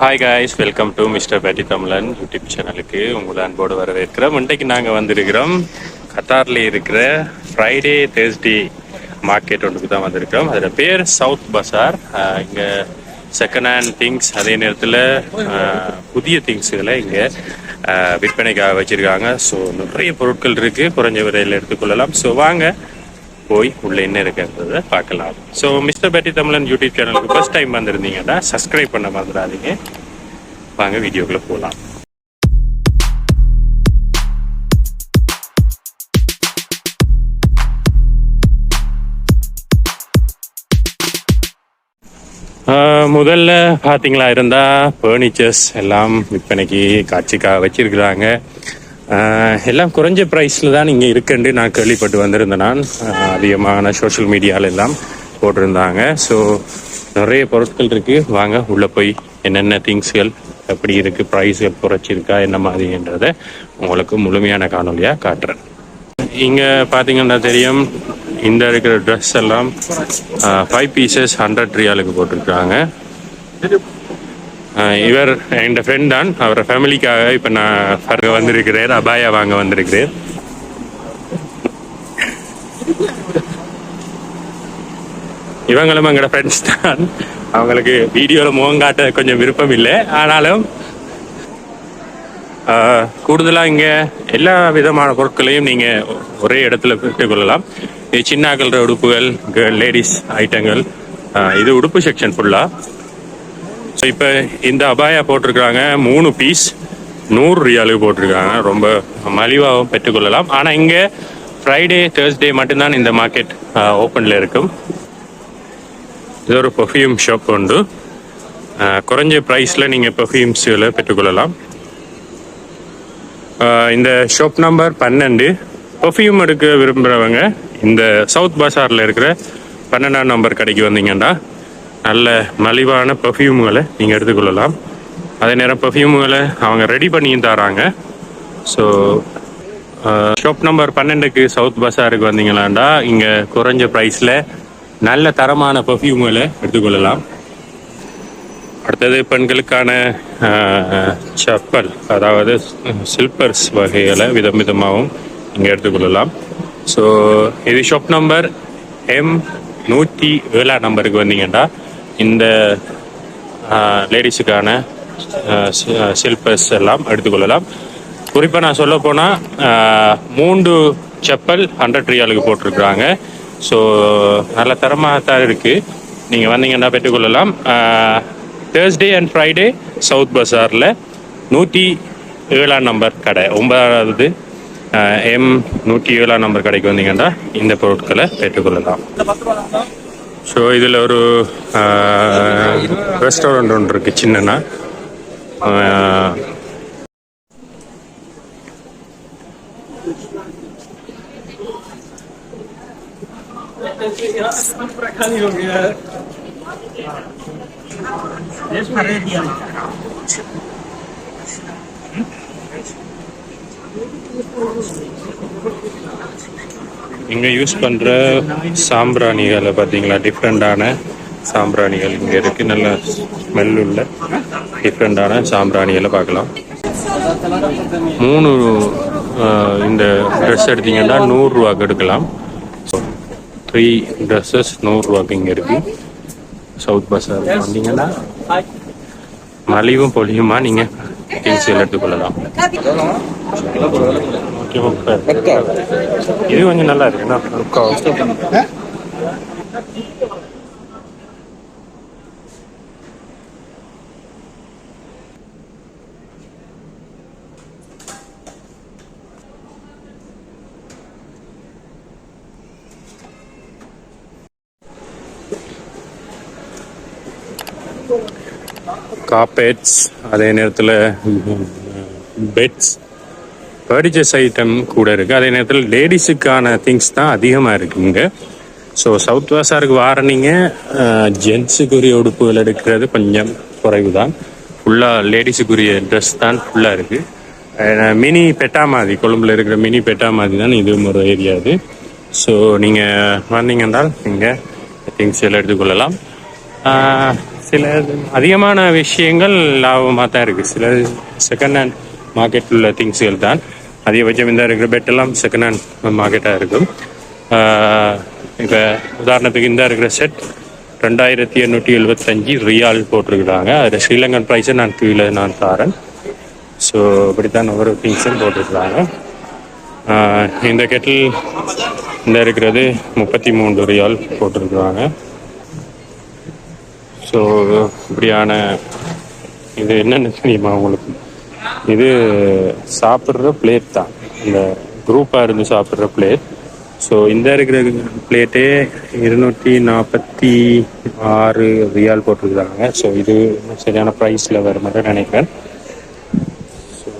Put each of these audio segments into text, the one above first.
Hi guys, welcome to mister பேட்டி தமிழன் YouTube சேனலுக்கு உங்களை அன்போடு வரவேற்கிறோம். இன்றைக்கு நாங்கள் வந்திருக்கிறோம் கத்தாரில் இருக்கிற ஃப்ரைடே தேர்ஸ்டே மார்க்கெட் ஒன்றுக்கு தான் வந்திருக்கிறோம். அதில் பேர் சவுத் பசார். இங்கே செகண்ட் ஹேண்ட் திங்ஸ், அதே நேரத்தில் புதிய திங்ஸுகளை இங்கே விற்பனைக்காக வச்சுருக்காங்க. ஸோ நிறைய பொருட்கள் இருக்குது, குறைஞ்ச விலையில் எடுத்துக்கொள்ளலாம். ஸோ வாங்க போய் உள்ள என்ன இருக்குன்றதை பார்க்கலாம். ஸோ மிஸ்டர் பேட்டி தமிழன் யூடியூப் சேனலுக்கு ஃபர்ஸ்ட் டைம் வந்திருந்தீங்கன்னா சப்ஸ்கிரைப் பண்ண மறந்துடாதீங்க. வாங்க வீடியோக்குள்ள போகலாம். முதல்ல பார்த்தீங்களா இருந்தால் ஃபர்னிச்சர்ஸ் எல்லாம் விற்பனைக்கு காட்சிக்காக வச்சிருக்கிறாங்க. எல்லாம் குறைஞ்ச ப்ரைஸில் தான் இங்கே இருக்குன்னு நான் கேள்விப்பட்டு வந்திருந்தேன். நான் அதிகமான சோஷியல் மீடியாவில் எல்லாம் போட்டிருந்தாங்க. ஸோ நிறைய பொருட்கள் இருக்குது. வாங்க உள்ளே போய் என்னென்ன திங்ஸ்கள் எப்படி இருக்குது, ப்ரைஸ்கள் குறைச்சிருக்கா என்ன மாதிரின்றதை உங்களுக்கு முழுமையான காணொலியாக காட்டுறேன். இங்கே பார்த்தீங்கன்னா தெரியும், இந்த இருக்கிற ட்ரெஸ் எல்லாம் 5 பீசஸ் 100 ரியாலுக்கு போட்டிருக்காங்க. இவர் என் ஃப்ரெண்ட் தான். அவரை ஃபேமிலிக்காக இப்போ நான் வந்திருக்கிறேன், அபாயா வாங்க வந்திருக்கிறேன். இவங்களும் எங்களோட ஃப்ரெண்ட்ஸ் தான். அவங்களுக்கு வீடியோவில் முகம் காட்ட கொஞ்சம் விருப்பம் இல்லை, ஆனாலும் கூடுதலாக இங்கே எல்லா விதமான பொருட்களையும் நீங்கள் ஒரே இடத்துல பெற்றுக்கொள்ளலாம். இது சின்னாக்கள உடுப்புகள், லேடிஸ் ஐட்டங்கள், இது உடுப்பு செக்ஷன் ஃபுல்லாக. ஸோ இப்போ இந்த அபாயா போட்டிருக்காங்க 3 பீஸ் 100 ரியாலுக்கு போட்டிருக்காங்க. ரொம்ப மலிவாகவும் பெற்றுக்கொள்ளலாம். ஆனால் இங்கே ஃப்ரைடே தேர்ஸ்டே மட்டும்தான் இந்த மார்க்கெட் ஓப்பனில் இருக்கும். இது ஒரு பெர்ஃப்யூம் ஷாப் உண்டு. குறைஞ்ச ப்ரைஸில் நீங்கள் பெர்ஃப்யூம்ஸில் பெற்றுக்கொள்ளலாம். இந்த ஷாப் நம்பர் 12. பெர்ஃப்யூம் எடுக்க விரும்புகிறவங்க இந்த சவுத் பசாரில் இருக்கிற 12ஆம் நம்பர் கடைக்கு வந்தீங்கன்னா நல்ல மலிவான பெர்ஃப்யூம்களை நீங்கள் எடுத்துக்கொள்ளலாம். அதே நேரம் பெர்ஃப்யூம்களை அவங்க ரெடி பண்ணியும் தராங்க. ஸோ ஷாப் நம்பர் 12க்கு சவுத் பசாருக்கு வந்தீங்களாண்டா இங்கே குறைஞ்ச ப்ரைஸில் நல்ல தரமான பெர்ஃப்யூம்களை எடுத்துக்கொள்ளலாம். அடுத்தது பெண்களுக்கான செப்பல், அதாவது ஸ்லிப்பர்ஸ் வகைகளை விதம் விதமாகவும் இங்கே எடுத்துக்கொள்ளலாம். ஸோ இது ஷாப் நம்பர் M107 நம்பருக்கு வந்தீங்கன்னா இந்த லேடிஸுக்கான ஸ்லிப்பர்ஸ் எல்லாம் எடுத்துக்கொள்ளலாம். குறிப்பாக நான் சொல்ல போனால் 3 செப்பல் 100 ரியாலுக்கு போட்டிருக்கிறாங்க. ஸோ நல்ல தரமாக தான் இருக்குது. நீங்கள் வந்தீங்கன்னா பெற்றுக்கொள்ளலாம். தேர்ஸ்டே அண்ட் ஃப்ரைடே சவுத் பசாரில் 107 நம்பர் கடை, 9வது M107 நம்பர் கடைக்கு வந்தீங்கன்னா இந்த பொருட்களை பெற்றுக்கொள்ளலாம். ஸோ இதில் ஒரு ரெஸ்டாரண்ட் ஒன்று இருக்குது சின்னனா. இங்கே யூஸ் பண்ணுற சாம்பிராணிகளை பார்த்தீங்களா, டிஃப்ரெண்டான சாம்பிராணிகள் இங்கே இருக்குது. நல்ல ஸ்மெல் உள்ள டிஃப்ரெண்டான சாம்பிராணிகளை பார்க்கலாம். 3 இந்த ட்ரெஸ் எடுத்தீங்கன்னா 100 ரூபாய்க்கு எடுக்கலாம். ஸோ 3 ட்ரெஸ்ஸஸ் 100 ரூபாய்க்கு இங்கே இருக்குது. சவுத் பசார் வந்தீங்கன்னா மலிவும் பொலியுமா நீங்கள் திங்ஸ்கள் எடுத்துக்கொள்ளலாம். இது கொஞ்சம் நல்லா இருக்குண்ணா. கார்பெட்ஸ், அதே நேரத்தில் பெட்ஸ், ஃபர்னிச்சர்ஸ் ஐட்டம் கூட இருக்குது. அதே நேரத்தில் லேடிஸுக்கான திங்ஸ் தான் அதிகமாக இருக்குங்க. ஸோ சவுத் பசாருக்கு வார நீங்கள் ஜென்ஸுக்குரிய உடுப்புகள் எடுக்கிறது கொஞ்சம் குறைவு தான். ஃபுல்லாக லேடிஸுக்குரிய ட்ரெஸ் தான் ஃபுல்லாக இருக்குது. மினி பெட்டா மாதிரி, கொழும்பில் இருக்கிற மினி பெட்டா மாதிரி தான் இதுவும் ஒரு ஏரியா இது. ஸோ நீங்கள் வந்தீங்கன்னால் நீங்கள் திங்ஸ் எல்லாம் எடுத்துக்கொள்ளலாம். சில அதிகமான விஷயங்கள் லாபமாக தான் இருக்குது. சில செகண்ட் ஹேண்ட் மார்க்கெட்டில் உள்ள திங்ஸ்கள் தான் அதிகபட்சம். இந்த இருக்கிற பெட்டெல்லாம் செகண்ட் ஹேண்ட் மார்க்கெட்டாக இருக்கும். இப்போ உதாரணத்துக்கு இந்த இருக்கிற செட் 2875 ரியால் போட்டிருக்கிறாங்க. அதில் ஸ்ரீலங்கன் ப்ரைஸை நான் கீழே தாரேன். ஸோ இப்படித்தான் ஒவ்வொரு திங்ஸும் போட்டிருக்கிறாங்க. இந்த கெட்டில் இந்த இருக்கிறது 33 ரியால் போட்டிருக்கிறாங்க. ஸோ இப்படியான இது என்னென்னு தெரியுமா உங்களுக்கு? இது சாப்பிட்ற பிளேட் தான், இந்த குரூப்பாக இருந்து சாப்பிட்ற பிளேட். ஸோ இந்த இருக்கிற பிளேட்டே 246 ரியால் போட்டிருக்கிறாங்க. ஸோ இது சரியான ப்ரைஸில் வர மாதிரி நினைக்கிறேன். ஸோ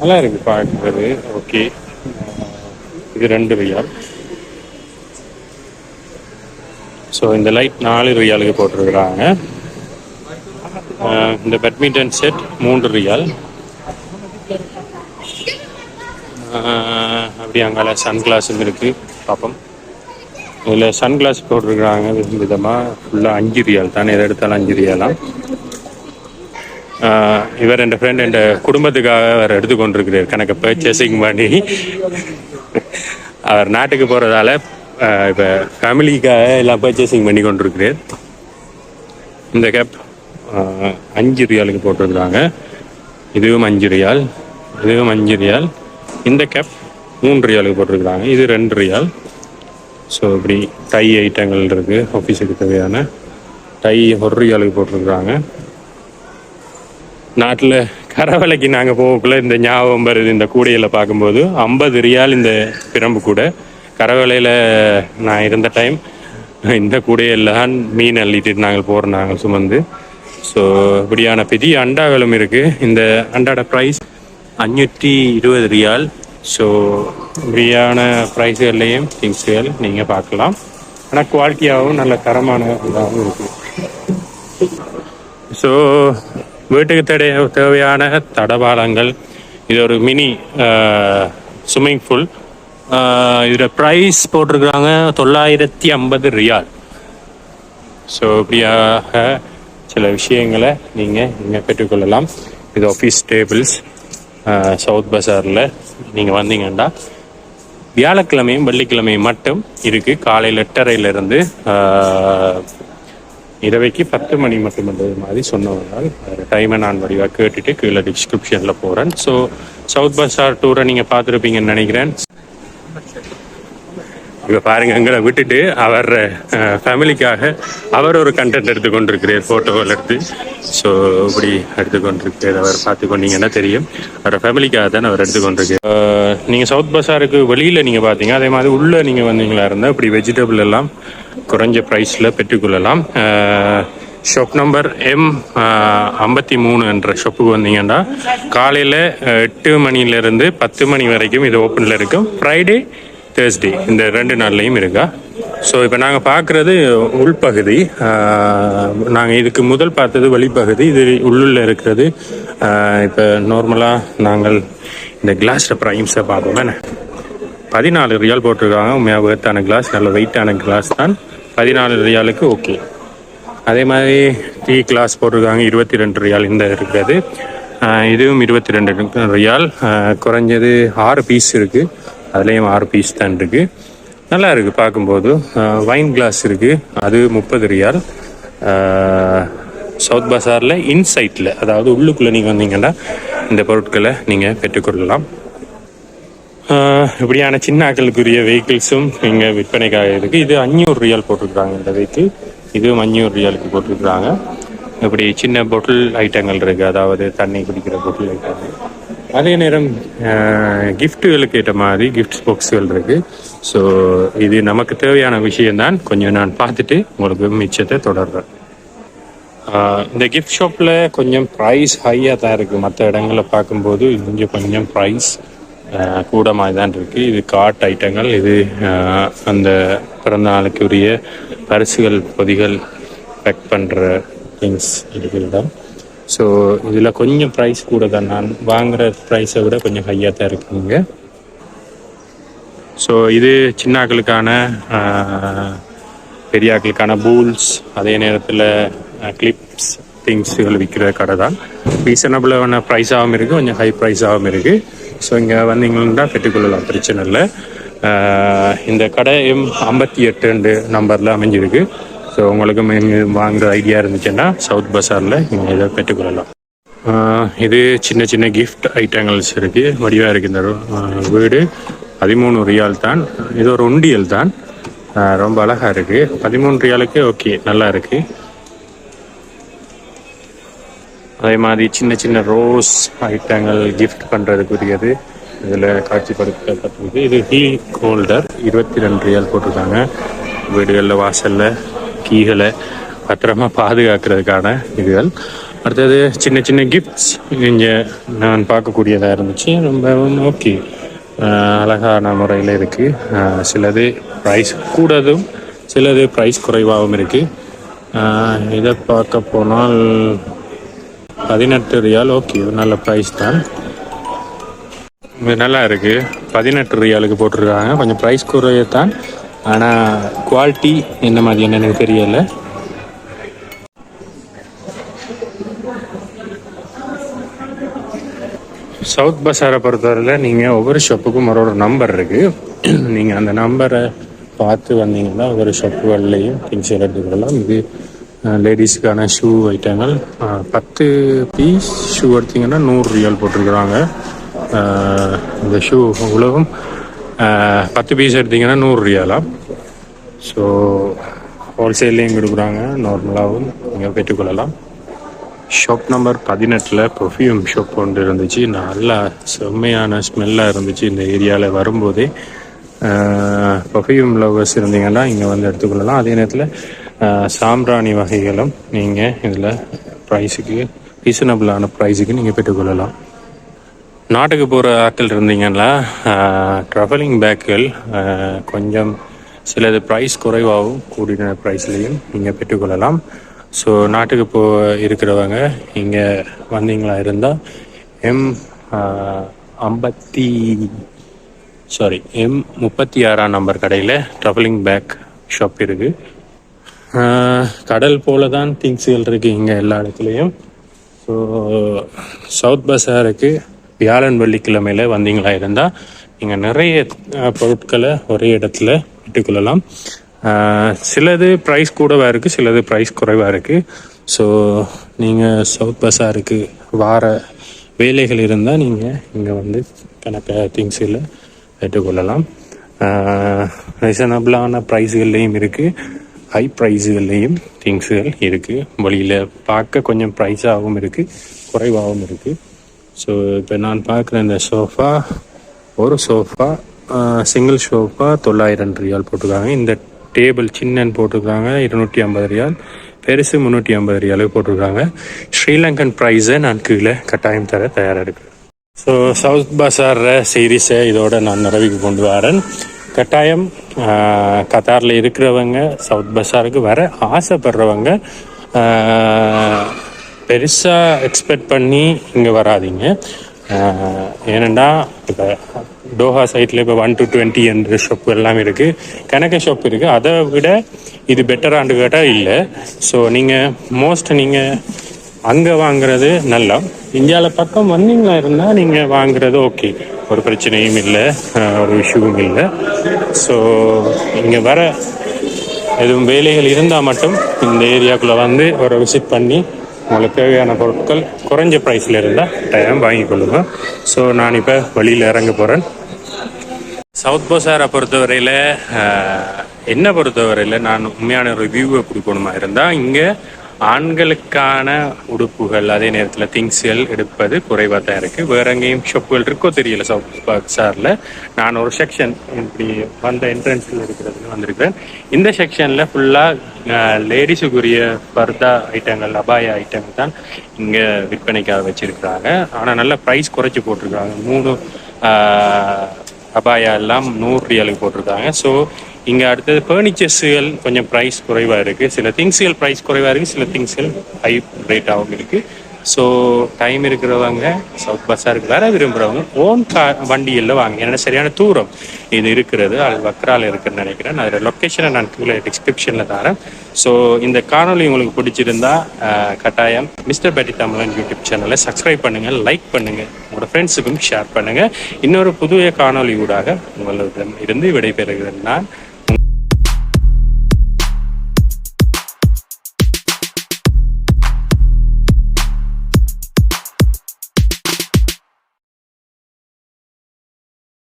நல்லா இருக்கு பார்க்குறது. ஓகே, இது 2 ரியால். ஸோ இந்த லைட் 4 ரியாலுக்கு போட்டிருக்கிறாங்க. இந்த பேட்மிண்டன் செட் 3 ரியால். அப்படி அங்கால சன்கிளாஸும் இருக்குது, பார்ப்போம். இதில் சன்கிளாஸ் போட்டிருக்கிறாங்க விதமாக. ஃபுல்லாக 5 ரியால் தான், எதை எடுத்தாலும் 5 ரியாலாம். இவர் என் ஃப்ரெண்ட் என் குடும்பத்துக்காக அவர் எடுத்துக்கொண்டிருக்கிறார் கணக்கு பர்ச்சேசிங் பண்ணி. அவர் நாட்டுக்கு போகிறதால இப்போ ஃபேமிலிக்காக எல்லாம் பர்ச்சேசிங் பண்ணி கொண்டிருக்கிறேன். இந்த கேப் 5 ரியாலுக்கு போட்டிருக்கிறாங்க. இதுவும் 5 ரியால், இதுவும் 5 ரியால். இந்த கேப் 3 ரியாலுக்கு போட்டிருக்கிறாங்க. இது 2 ரியால். ஸோ இப்படி டை ஐட்டங்கள் இருக்குது. ஆஃபீஸுக்கு தேவையான டை 1 ரியாலுக்கு போட்டிருக்கிறாங்க. நாட்டில் கரவலைக்கு நாங்கள் போகக்குள்ள இந்த ஞாபகம் வருது. இந்த கூடையில் பார்க்கும்போது 50 ரியால் இந்த பிரம்பு கூடை. கரவலையில் நான் இருந்த டைம் இந்த கூடையில் தான் மீன் அள்ளிட்டு நாங்கள் போகிறோம், நாங்கள் சுமந்து. ஸோ இப்படியான பெரிய அண்டாக்களும் இருக்குது. இந்த அண்டாட ப்ரைஸ் 520 ரியால். ஸோ இப்படியான ப்ரைஸுகள்லேயும் திங்ஸுகள் நீங்கள் பார்க்கலாம். ஆனால் குவாலிட்டியாகவும் நல்ல தரமான இதாகவும் இருக்குது. ஸோ வீட்டுக்கு தேவையான தடபாலங்கள். இது ஒரு மினி ஸ்விம்மிங் பூல். இதில் ப்ரைஸ் போட்டிருக்கிறாங்க 950 ரியால். ஸோ இப்படியாக சில விஷயங்களை நீங்கள் இங்கே பெற்றுக்கொள்ளலாம். இது ஆஃபீஸ் டேபிள்ஸ் சவுத் பஸாரில் நீங்கள் வந்தீங்கன்னா வியாழக்கிழமையும் வெள்ளிக்கிழமையும் மட்டும் இருக்குது. காலையில் 8:30 இரவைக்கு 10 மணி மட்டும்ன்றது மாதிரி சொன்னவர்கள் டைமை நான் வடிவாக கேட்டுட்டு கீழே டிஸ்கிரிப்ஷனில் போகிறேன். ஸோ சவுத் பஸார் டூரை நீங்கள் பார்த்துருப்பீங்கன்னு நினைக்கிறேன். இப்போ பாருங்கள், எங்களை விட்டுட்டு அவர் ஃபேமிலிக்காக அவர் ஒரு கண்டென்ட் எடுத்துக்கொண்டிருக்கிறார், ஃபோட்டோவில் எடுத்து. ஸோ இப்படி எடுத்துக்கொண்டிருக்கிறார். அவர் பார்த்து கொண்டீங்கன்னா தெரியும், அவர் ஃபேமிலிக்காக தான் அவர் எடுத்துக்கொண்டிருக்கிறார். நீங்கள் சவுத் பஸாருக்கு வெளியில் நீங்கள் பார்த்தீங்க, அதே மாதிரி உள்ளே நீங்கள் வந்தீங்களா இருந்தால் இப்படி வெஜிடபிள் எல்லாம் குறைஞ்ச ப்ரைஸில் பெற்றுக்கொள்ளலாம். ஷாப் நம்பர் M53 என்ற ஷாப்புக்கு வந்தீங்கன்னா காலையில் 8 மணிலேருந்து 10 மணி வரைக்கும் இது ஓப்பனில் இருக்கும். ஃப்ரைடே தேர்ஸ்டே இந்த 2 நாள்லையும் இருக்கா. ஸோ இப்போ நாங்கள் பார்க்குறது உள்பகுதி. நாங்கள் இதுக்கு முதல் பார்த்தது வெளிப்பகுதி. இது உள்ளுள்ள இருக்கிறது. இப்போ நார்மலாக நாங்கள் இந்த கிளாஸ் ப்ரைம்ஸை பார்ப்போம். 14 ரியால் போட்டிருக்காங்க. உண்மையாக வேர்த்தான கிளாஸ், நல்ல வெயிட்டான கிளாஸ் தான். 14 ரியாலுக்கு ஓகே. அதே மாதிரி டீ கிளாஸ் போட்டிருக்காங்க 22 ரியால் இந்த இருக்கிறது. இதுவும் 22 ரியால். குறைஞ்சது 6 பீஸ் இருக்குது, அதுலேயும் 6 பீஸ் தான் இருக்குது. நல்லா இருக்குது பார்க்கும்போது. வைன் கிளாஸ் இருக்குது, அது 30 ரியால். சவுத் பஸாரில் இன்சைட்டில், அதாவது உள்ளுக்குள்ளே நீங்கள் வந்தீங்கன்னா இந்த பொருட்களை நீங்கள் பெற்றுக்கொள்ளலாம். இப்படியான சின்ன ஆக்களுக்குரிய வெஹிக்கிள்ஸும் இங்கே விற்பனைக்காக இருக்குது. இது 500 ரியால் போட்டிருக்கிறாங்க இந்த வெஹிக்கிள். இதுவும் 500 ரியாலுக்கு போட்டிருக்கிறாங்க. இப்படி சின்ன பொட்டில் ஐட்டங்கள் இருக்குது, அதாவது தண்ணி குடிக்கிற பொட்டில் ஐட்டங்கள். அதே நேரம் கிஃப்ட்டுகளுக்கு ஏற்ற மாதிரி கிஃப்ட் பாக்ஸுகள் இருக்குது. ஸோ இது நமக்கு தேவையான விஷயம்தான். கொஞ்சம் நான் பார்த்துட்டு உங்களுக்கு மிச்சத்தை தொடர்றேன். இந்த கிஃப்ட் ஷாப்பில் கொஞ்சம் ப்ரைஸ் ஹையாக தான் இருக்குது. மற்ற இடங்களில் பார்க்கும்போது இங்கே கொஞ்சம் ப்ரைஸ் கூட மாதிரி தான் இருக்குது. இது கார்ட் ஐட்டங்கள், இது அந்த பிறந்த நாளுக்குரிய பரிசுகள், பொதிகள் பேக் பண்ணுற திங்ஸ் இருக்குது தான். ஸோ இதில் கொஞ்சம் ப்ரைஸ் கூட தான். நான் வாங்குகிற ப்ரைஸை விட கொஞ்சம் ஹையாக தான் இருக்குங்க. ஸோ இது சின்னாக்களுக்கான பெரியாக்களுக்கான பூல்ஸ், அதே நேரத்தில் கிளிப்ஸ் திங்ஸுகள் விற்கிற கடை தான். ரீசனபிளான ப்ரைஸாகவும் இருக்குது, கொஞ்சம் ஹை ப்ரைஸாகவும் இருக்குது. ஸோ இங்கே வந்தீங்கன்னா பெற்றுக்கொள்ளலாம், பிரச்சனை இல்லை. இந்த கடை M58 நம்பரில் அமைஞ்சிருக்கு. ஸோ உங்களுக்கு வாங்குற ஐடியா இருந்துச்சுன்னா சவுத் பஸாரில் நீங்கள் இதை பெற்றுக்கொள்ளலாம். இது சின்ன சின்ன கிஃப்ட் ஐட்டங்கள்ஸ் இருக்குது, வடிவாக இருக்குது. இந்த வீடு 13 ரியால் தான். இது ஒரு உண்டியல் தான், ரொம்ப அழகாக இருக்குது. 13 ரியாலுக்கு ஓகே, நல்லா இருக்குது. அதே மாதிரி சின்ன சின்ன ரோஸ் ஐட்டங்கள் கிஃப்ட் பண்ணுறதுக்குரியது இதில் காட்சிப்படுத்தப்பட்டிருக்கு. இது கீ ஹோல்டர் 22 ரியால் போட்டிருக்காங்க. வீடுகளில் வாசலில் கீகளை பத்திரமா பாதுகாக்கிறதுக்கான இதுகள். அடுத்தது சின்ன சின்ன கிஃப்ட்ஸ் இங்கே நான் பார்க்கக்கூடியதாக இருந்துச்சு. ரொம்ப ஓகே, அழகான முறையில் இருக்குது. சிலது ப்ரைஸ் கூடதும், சிலது ப்ரைஸ் குறைவாகவும் இருக்குது. இதை பார்க்க போனால் 18 ரியால். ஓகே, நல்ல ப்ரைஸ் தான், நல்லா இருக்குது. 18 ரியாலுக்கு போட்டிருக்காங்க. கொஞ்சம் ப்ரைஸ் குறையத்தான், ஆனால் குவாலிட்டி என்ன மாதிரி என்ன எனக்கு தெரியலை. சவுத் பஸாரை பொறுத்தவரையில் நீங்கள் ஒவ்வொரு ஷாப்புக்கும் ஒரு நம்பர் இருக்குது. நீங்கள் அந்த நம்பரை பார்த்து வந்தீங்கன்னா ஒவ்வொரு ஷாப்புகள்லையும் திங்ஸ் எடுத்துக்கலாம். இது லேடிஸுக்கான ஷூ ஐட்டங்கள். 10 பீஸ் ஷூ எடுத்திங்கன்னா 100 ரியால் போட்டிருக்கிறாங்க. இந்த ஷூ உலகம் 10 பீஸ் எடுத்திங்கன்னா 100 ரியாலாம். ஸோ ஹோல்சேல்லையும் கொடுக்குறாங்க, நார்மலாகவும் நீங்கள் பெற்றுக்கொள்ளலாம். ஷாப் நம்பர் 18 பர்ஃப்யூம் ஷாப் ஒன்று இருந்துச்சு. நல்லா செம்மையான ஸ்மெல்லாக இருந்துச்சு இந்த ஏரியாவில் வரும்போதே. பர்ஃப்யூம் லவர்ஸ் இருந்தீங்கன்னா இங்கே வந்து எடுத்துக்கொள்ளலாம். அதே நேரத்தில் சாம்பிராணி வகைகளும் நீங்கள் இதில் ப்ரைஸுக்கு ரீசனபிளான ப்ரைஸுக்கு நீங்கள் பெற்றுக்கொள்ளலாம். நாட்டுக்கு போகிற ஆட்கள் இருந்தீங்கன்னா ட்ராவலிங் பேக்குகள் கொஞ்சம் சிலது ப்ரைஸ் குறைவாகவும் கூடின ப்ரைஸ்லேயும் நீங்கள் பெற்றுக்கொள்ளலாம். ஸோ நாட்டுக்கு இருக்கிறவங்க இங்கே வந்தீங்களா இருந்தால் M36 நம்பர் கடையில் ட்ராவலிங் பேக் ஷாப் இருக்குது. கடல் போல தான் திங்ஸுகள் இருக்குது இங்கே எல்லா இடத்துலையும். ஸோ சவுத் பஸாருக்கு வியாழன் வெள்ளிக்கிழமையில் வந்தீங்களா இருந்தால் நீங்கள் நிறைய பொருட்களை ஒரே இடத்துல விட்டுக்கொள்ளலாம். சிலது ப்ரைஸ் கூடவாக இருக்குது, சிலது ப்ரைஸ் குறைவாக இருக்குது. ஸோ நீங்கள் சவுத் பஸாருக்கு வார வேலைகள் இருந்தால் நீங்கள் இங்கே வந்து கணக்காக திங்ஸில் பெற்றுக்கொள்ளலாம். ரீசனபிளான ப்ரைஸுகள்லேயும் இருக்குது, ஹை ப்ரைஸுகள்லேயும் திங்ஸுகள் இருக்குது. வழியில் பார்க்க கொஞ்சம் ப்ரைஸாகவும் இருக்குது, குறைவாகவும் இருக்குது. ஸோ இப்போ நான் பார்க்குற இந்த சோஃபா, ஒரு சோஃபா சிங்கிள் சோஃபா 900 ரியால் போட்டிருக்காங்க. இந்த டேபிள் சின்னன்னு போட்டிருக்காங்க 250 ரியால், பெருசு 350 ரியாலுக்கு போட்டிருக்காங்க. ஸ்ரீலங்கன் ப்ரைஸை நான் கீழே கட்டாயம் தர தயாராக இருக்குது. ஸோ சவுத் பஸார் சீரீஸை இதோட நான் நிறைவுக்கு கொண்டு வரேன். கட்டாயம் கத்தாரில் இருக்கிறவங்க சவுத் பஸாருக்கு வர ஆசைப்படுறவங்க பெருசாக எக்ஸ்பெக்ட் பண்ணி இங்கே வராதிங்க. ஏனெண்டா இப்போ டோஹா சைட்டில் இப்போ 1 to 20 என்ற ஷாப் எல்லாம் இருக்குது, கணக்கு ஷாப் இருக்குது. அதை விட இது பெட்டரான்னு கேட்டால் இல்லை. ஸோ நீங்கள் அங்கே வாங்குறது நல்லா. இந்தியாவில் பக்கம் வந்தீங்களா இருந்தால் நீங்கள் வாங்குறது ஓகே, ஒரு பிரச்சனையும் இல்லை, ஒரு இஷ்யூவும் இல்லை. ஸோ இங்கே வர எதுவும் வேலைகள் இருந்தால் மட்டும் இந்த ஏரியாக்குள்ளே வந்து ஒரு விசிட் பண்ணி உங்களுக்கு தேவையான பொருட்கள் குறைஞ்ச ப்ரைஸில் இருந்தால் டைம் வாங்கி கொள்ளுங்க. ஸோ நான் இப்போ வழியில் இறங்க போகிறேன். சவுத் பஸாரை பொறுத்தவரையில் என்னை பொறுத்தவரையில் நான் உண்மையான ரிவ்யூவை கொடுக்கணுமா இருந்தால் இங்கே ஆண்களுக்கான உடுப்புகள் அதே நேரத்தில் திங்ஸ்கள் எடுப்பது குறைவாக தான் இருக்குது. வேற எங்கேயும் ஷாப்புகள் இருக்கோ தெரியல சவுத் பஸாரில். நான் ஒரு செக்ஷன் இப்படி வந்த என்ட்ரன்ஸில் இருக்கிறதுன்னு வந்திருக்கிறேன். இந்த செக்ஷனில் ஃபுல்லாக லேடிஸுக்குரிய பர்தா ஐட்டங்கள், அபாய ஐட்டங்கள் தான் இங்கே விற்பனைக்காக வச்சுருக்கிறாங்க. ஆனால் நல்ல ப்ரைஸ் குறைச்சி போட்டிருக்காங்க. 3 அபாயா எல்லாம் 100 ரியாலுக்கு போட்டிருக்காங்க. ஸோ இங்கே அடுத்தது ஃபர்னிச்சர்ஸுகள் கொஞ்சம் ப்ரைஸ் குறைவாக இருக்குது. சில திங்ஸுகள் ப்ரைஸ் குறைவாக இருக்குது, சில திங்ஸுகள் ஹை ரேட்டாகவும் இருக்குது. ஸோ டைம் இருக்கிறவங்க சவுத் பஸாருக்கு வர விரும்புகிறவங்க ஓன் வண்டியில் வாங்க. ஏன்னா சரியான தூரம் இது இருக்கிறது, அது வக்ரால இருக்குன்னு நினைக்கிறேன். அதோட லொக்கேஷனை நான் கீழே டிஸ்கிரிப்ஷனில் தரேன். ஸோ இந்த காணொலி உங்களுக்கு பிடிச்சிருந்தா கட்டாயம் மிஸ்டர் பேட்டி தமிழன் யூடியூப் சேனலை சப்ஸ்கிரைப் பண்ணுங்கள், லைக் பண்ணுங்கள், உங்களோட ஃப்ரெண்ட்ஸுக்கும் ஷேர் பண்ணுங்கள். இன்னொரு புதிய காணொலி ஊடாக உங்களிடம் இருந்து விடைபெறுகிறேன் நான்.